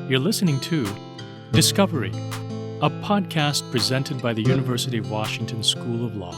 You're listening to Discovery, a podcast presented by the University of Washington School of Law.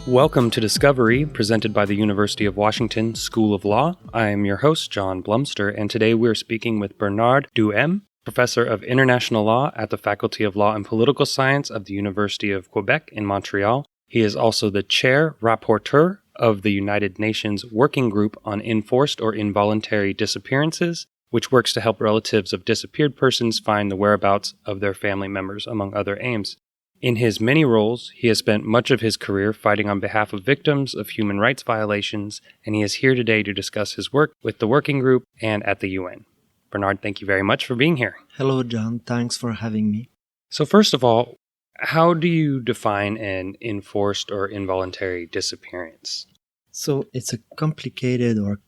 Welcome to Discovery, presented by the University of Washington School of Law. I am your host, John Blumster, and today we're speaking with Bernard Duhaime, Professor of International Law at the Faculty of Law and Political Science of the University of Quebec in Montreal. He is also the Chair Rapporteur of the United Nations Working Group on Enforced or Involuntary Disappearances, which works to help relatives of disappeared persons find the whereabouts of their family members, among other aims. In his many roles, he has spent much of his career fighting on behalf of victims of human rights violations, and he is here today to discuss his work with the Working Group and at the UN. Bernard, thank you very much for being here. Hello, John. Thanks for having me. So first of all, how do you define an enforced or involuntary disappearance? So it's a complicated or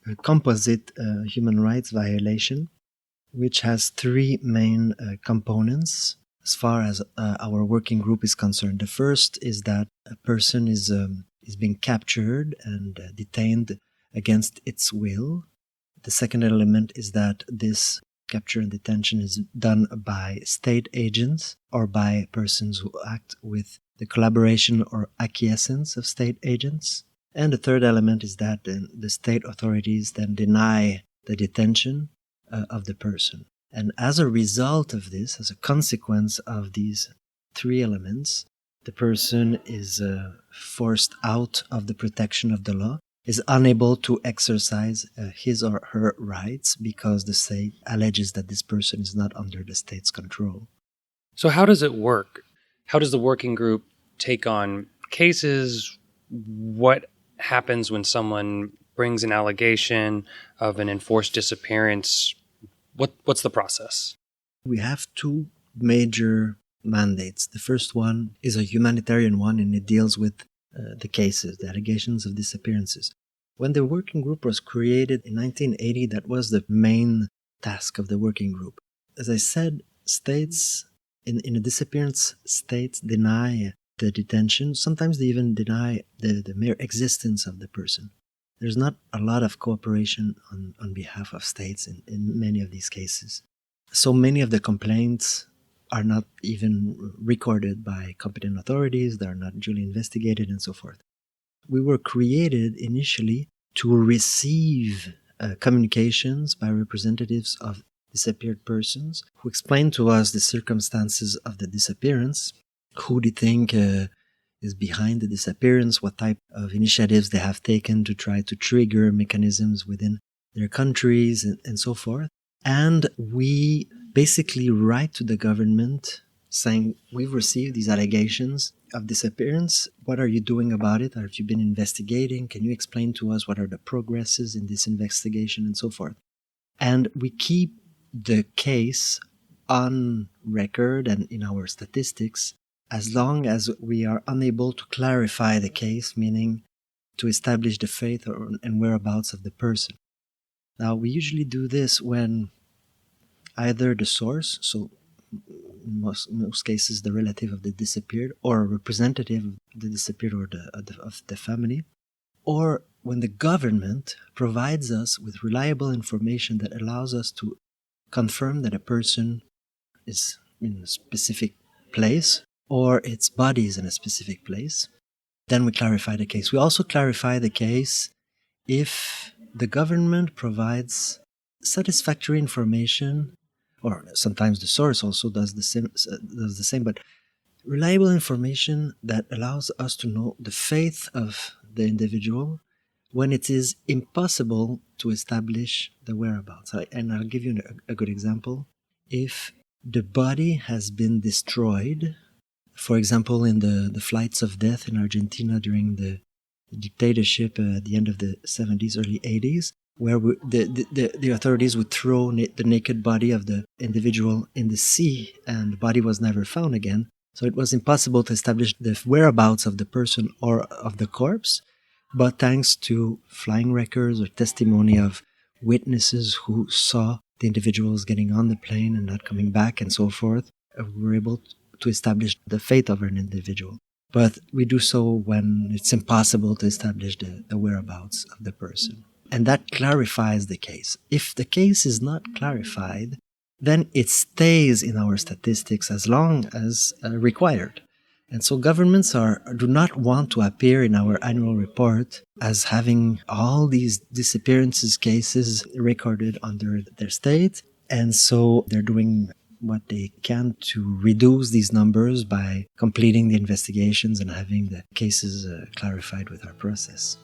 a composite human rights violation, which has three main components as far as our working group is concerned. The first is that a person is being captured and detained against its will. The second element is that this capture and detention is done by state agents or by persons who act with the collaboration or acquiescence of state agents. And the third element is that the state authorities then deny the detention of the person. And as a result of this, as a consequence of these three elements, the person is forced out of the protection of the law, is unable to exercise his or her rights because the state alleges that this person is not under the state's control. So how does it work? How does the working group take on cases? What happens when someone brings an allegation of an enforced disappearance? What's the process? We have two major mandates. The first one is a humanitarian one, and it deals with the cases, the allegations of disappearances. When the working group was created in 1980, that was the main task of the working group. As I said, states in a disappearance, states deny the detention. Sometimes they even deny the mere existence of the person. There's not a lot of cooperation on behalf of states in many of these cases. So many of the complaints are not even recorded by competent authorities, they are not duly investigated, and so forth. We were created initially to receive communications by representatives of disappeared persons who explain to us the circumstances of the disappearance, who they think is behind the disappearance, what type of initiatives they have taken to try to trigger mechanisms within their countries, and so forth. And we basically write to the government saying, we've received these allegations of disappearance. What are you doing about it? Have you been investigating? Can you explain to us what are the progresses in this investigation, and so forth? And we keep the case on record and in our statistics as long as we are unable to clarify the case, meaning to establish the fate and whereabouts of the person. Now, we usually do this when either the source, so in most cases the relative of the disappeared, or a representative of the disappeared or of the family, or when the government provides us with reliable information that allows us to confirm that a person is in a specific place or its body is in a specific place, then we clarify the case. We also clarify the case if the government provides satisfactory information, or sometimes the source also does the same, but reliable information that allows us to know the fate of the individual when it is impossible to establish the whereabouts. And I'll give you a good example. If the body has been destroyed, for example, in the flights of death in Argentina during the dictatorship at the end of the 70s, early 80s, where the authorities would throw the naked body of the individual in the sea, and the body was never found again. So it was impossible to establish the whereabouts of the person or of the corpse. But thanks to flying records or testimony of witnesses who saw the individuals getting on the plane and not coming back and so forth, we were able to establish the fate of an individual. But we do so when it's impossible to establish the whereabouts of the person. and that clarifies the case. If the case is not clarified, then it stays in our statistics as long as required. And so governments do not want to appear in our annual report as having all these disappearances cases recorded under their state. And so they're doing what they can to reduce these numbers by completing the investigations and having the cases clarified with our process.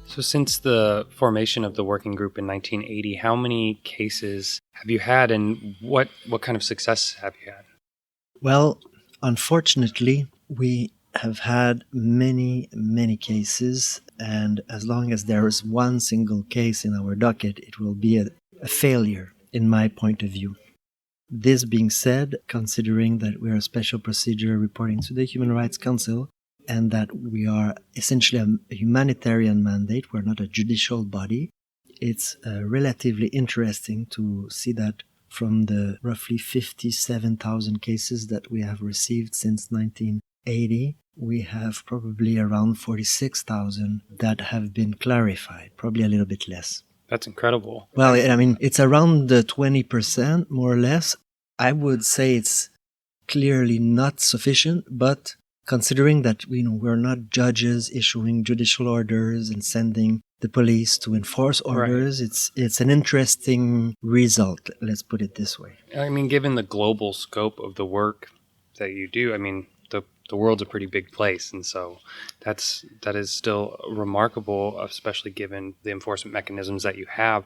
So since the formation of the working group in 1980, how many cases have you had, and what kind of success have you had? Well, unfortunately, we have had many, many cases, and as long as there is one single case in our docket, it will be a failure, in my point of view. This being said, considering that we are a special procedure reporting to the Human Rights Council, and that we are essentially a humanitarian mandate, we're not a judicial body, it's relatively interesting to see that from the roughly 57,000 cases that we have received since 1980, we have probably around 46,000 that have been clarified, probably a little bit less. That's incredible. Well, I mean, it's around the 20%, more or less. I would say it's clearly not sufficient, but considering that we're not judges issuing judicial orders and sending the police to enforce orders, right, it's an interesting result, let's put it this way. I mean, given the global scope of the work that you do, I mean, the world's a pretty big place, and so that is still remarkable, especially given the enforcement mechanisms that you have.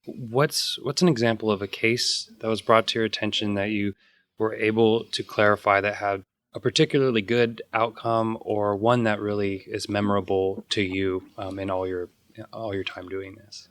What's an example of a case that was brought to your attention that you were able to clarify that had a particularly good outcome, or one that really is memorable to you in all your time doing this?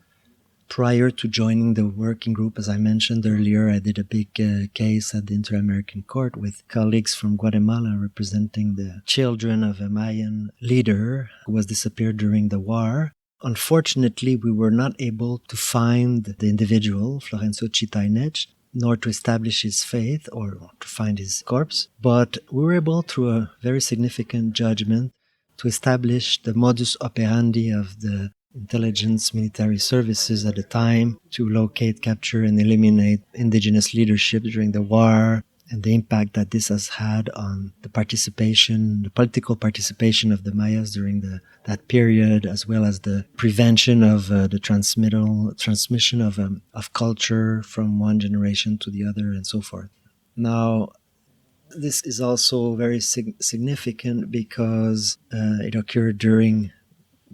Prior to joining the working group, as I mentioned earlier, I did a big case at the Inter-American Court with colleagues from Guatemala representing the children of a Mayan leader who was disappeared during the war. Unfortunately, we were not able to find the individual, Florencio Chitainech, nor to establish his fate or to find his corpse, but we were able, through a very significant judgment, to establish the modus operandi of the intelligence military services at the time to locate, capture, and eliminate indigenous leadership during the war, and the impact that this has had on the political participation of the Mayas during that period, as well as the prevention of the transmission of culture from one generation to the other, and so forth. Now, this is also very significant because it occurred during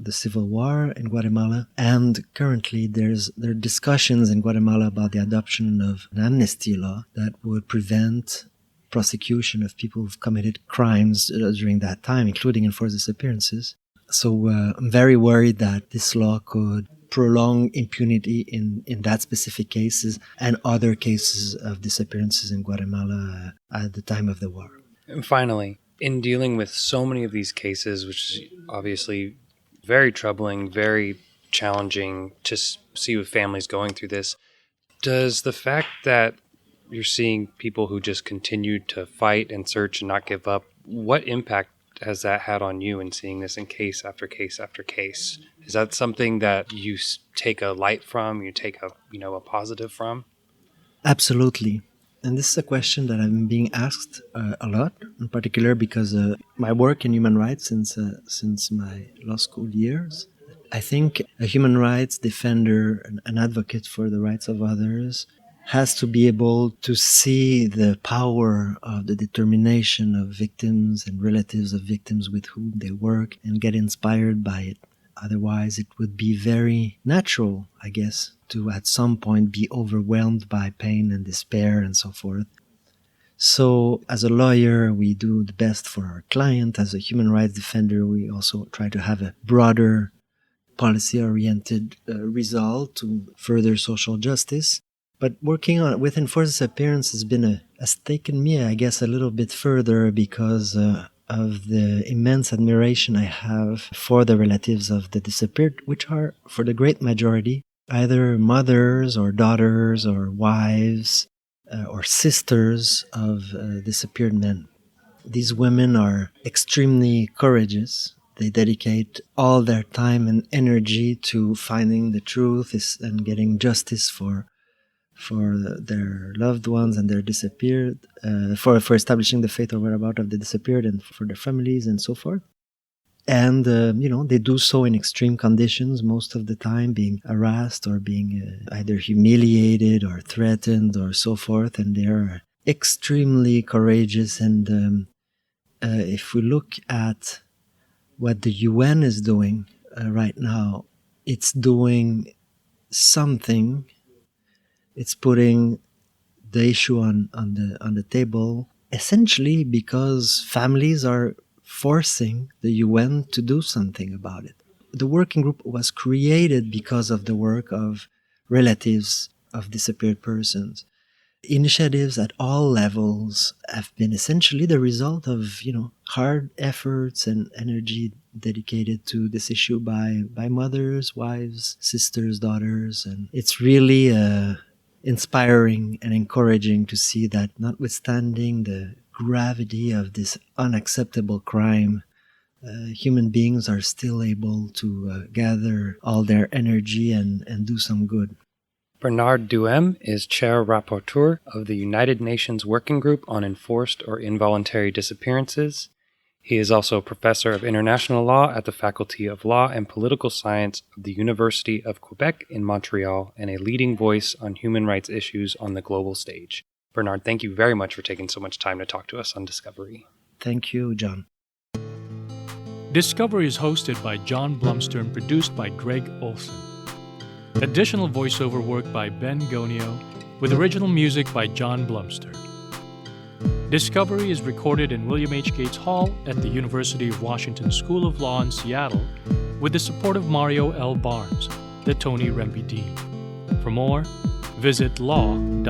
the Civil War in Guatemala, and currently there are discussions in Guatemala about the adoption of an amnesty law that would prevent prosecution of people who've committed crimes during that time, including enforced disappearances. So I'm very worried that this law could prolong impunity in that specific cases and other cases of disappearances in Guatemala at the time of the war. And finally, in dealing with so many of these cases, which is obviously very troubling, very challenging to see with families going through this, does the fact that you're seeing people who just continue to fight and search and not give up, what impact has that had on you in seeing this in case after case after case? Is that something that you take a light from, you take a positive from? Absolutely. And this is a question that I'm being asked a lot, in particular because my work in human rights since my law school years. I think a human rights defender, an advocate for the rights of others, has to be able to see the power of the determination of victims and relatives of victims with whom they work and get inspired by it. Otherwise, it would be very natural, I guess, to at some point be overwhelmed by pain and despair and so forth. So as a lawyer, we do the best for our client. As a human rights defender, we also try to have a broader policy-oriented result to further social justice. But working with enforced disappearance has taken me, I guess, a little bit further because of the immense admiration I have for the relatives of the disappeared, which are, for the great majority, either mothers or daughters or wives or sisters of disappeared men. These women are extremely courageous. They dedicate all their time and energy to finding the truth and getting justice for their loved ones and their disappeared, for establishing the fate or whereabouts of the disappeared and for their families and so forth. And, they do so in extreme conditions, most of the time being harassed or being either humiliated or threatened or so forth. And they're extremely courageous. And if we look at what the UN is doing right now, it's doing something. It's putting the issue on the table, essentially because families are forcing the UN to do something about it. The working group was created because of the work of relatives of disappeared persons. Initiatives at all levels have been essentially the result of, hard efforts and energy dedicated to this issue by mothers, wives, sisters, daughters. And it's really inspiring and encouraging to see that, notwithstanding the gravity of this unacceptable crime, human beings are still able to gather all their energy and do some good. Bernard Duhaime is Chair Rapporteur of the United Nations Working Group on Enforced or Involuntary Disappearances. He is also a professor of international law at the Faculty of Law and Political Science of the University of Quebec in Montreal and a leading voice on human rights issues on the global stage. Bernard, thank you very much for taking so much time to talk to us on Discovery. Thank you, John. Discovery is hosted by John Blumster and produced by Greg Olson. Additional voiceover work by Ben Gonio, with original music by John Blumster. Discovery is recorded in William H. Gates Hall at the University of Washington School of Law in Seattle with the support of Mario L. Barnes, the Tony Rempe Dean. For more, visit law.uw.edu.